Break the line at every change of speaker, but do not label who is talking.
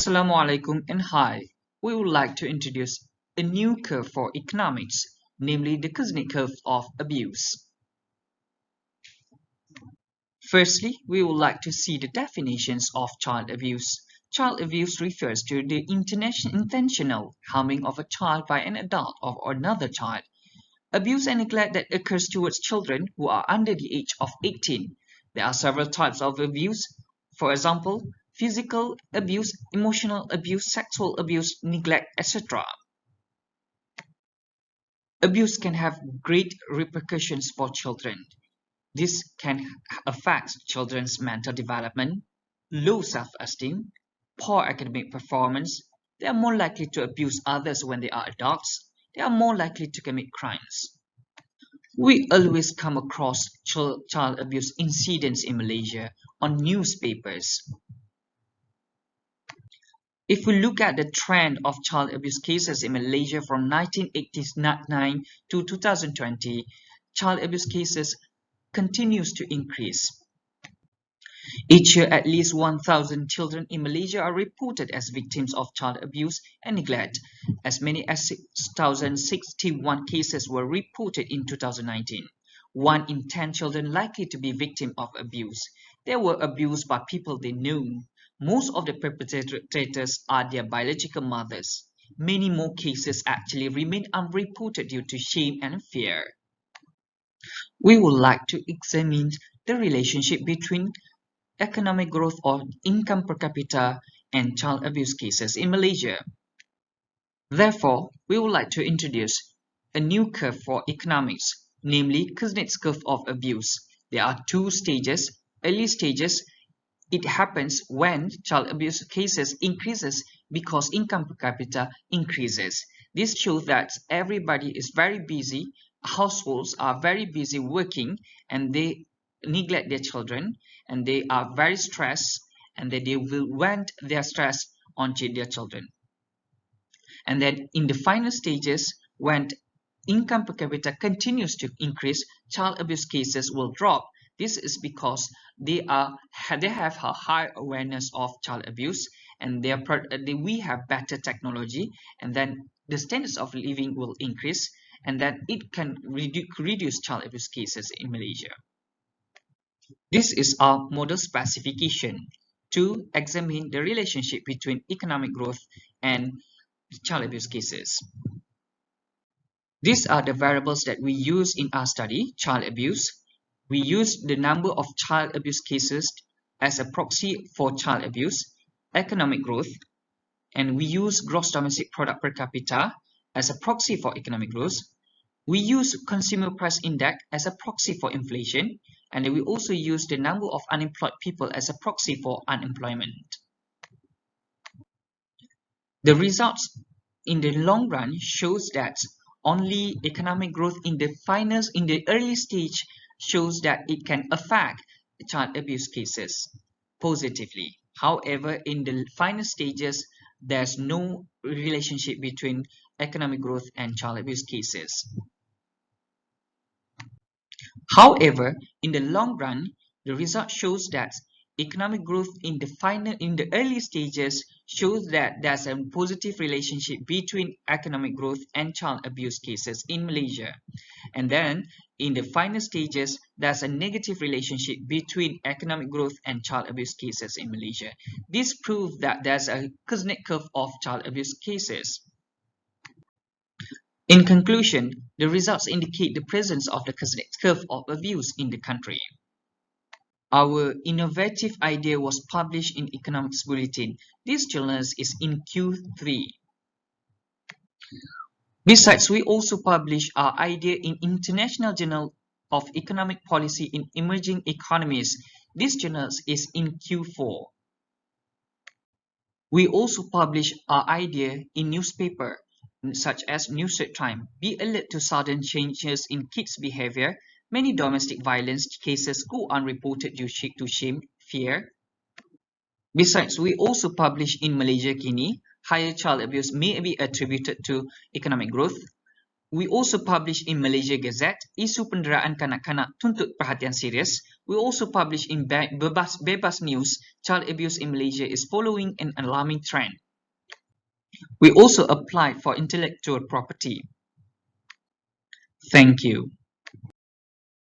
Assalamu alaikum and hi. We would like to introduce a new curve for economics, namely the Kuznets curve of abuse. Firstly, we would like to see the definitions of child abuse. Child abuse refers to the intentional harming of a child by an adult or another child. Abuse and neglect that occurs towards children who are under the age of 18. There are several types of abuse. For example, physical abuse, emotional abuse, sexual abuse, neglect, etc. Abuse can have great repercussions for children. This can affect children's mental development, low self-esteem, poor academic performance. They are more likely to abuse others when they are adults. They are more likely to commit crimes. We always come across child abuse incidents in Malaysia on newspapers. If we look at the trend of child abuse cases in Malaysia from 1989 to 2020, child abuse cases continues to increase. Each year, at least 1,000 children in Malaysia are reported as victims of child abuse and neglect. As many as 6,061 cases were reported in 2019. 1 in 10 children likely to be victim of abuse. They were abused by people they knew. Most of the perpetrators are their biological mothers. Many more cases actually remain unreported due to shame and fear. We would like to examine the relationship between economic growth or income per capita and child abuse cases in Malaysia. Therefore, we would like to introduce a new curve for economics, namely Kuznets curve of abuse. There are 2 stages. Early stages, it happens when child abuse cases increases because income per capita increases. This shows that everybody is very busy, households are very busy working, and they neglect their children, and they are very stressed, and they will vent their stress onto their children. And then in the final stages, when income per capita continues to increase, child abuse cases will drop. This is because they have a high awareness of child abuse, and we have better technology, and then the standards of living will increase, and then it can reduce child abuse cases in Malaysia. This is our model specification to examine the relationship between economic growth and child abuse cases. These are the variables that we use in our study, child abuse. We use the number of child abuse cases as a proxy for child abuse, economic growth, and we use gross domestic product per capita as a proxy for economic growth. We use consumer price index as a proxy for inflation, and we also use the number of unemployed people as a proxy for unemployment. The results in the long run shows that only economic growth in the early stage shows that it can affect child abuse cases positively. However, in the final stages, there's no relationship between economic growth and child abuse cases. However, in the long run, the result shows that economic growth in the early stages shows that there's a positive relationship between economic growth and child abuse cases in Malaysia. And then in the final stages, there's a negative relationship between economic growth and child abuse cases in Malaysia. This proves that there's a Kuznets curve of child abuse cases. In conclusion, the results indicate the presence of the Kuznets curve of abuse in the country. Our innovative idea was published in Economics Bulletin. This journal is in Q3. Besides, we also publish our idea in International Journal of Economic Policy in Emerging Economies. This journal is in Q4. We also publish our idea in newspaper such as New Straits Times. Be alert to sudden changes in kids' behavior. Many domestic violence cases go unreported due to shame, fear. Besides, we also publish in Malaysia Kini, higher child abuse may be attributed to economic growth. We also publish in Malaysia Gazette, isu penderaan kanak-kanak tuntut perhatian serius. We also publish in Bebas News, child abuse in Malaysia is following an alarming trend. We also applied for intellectual property. Thank you.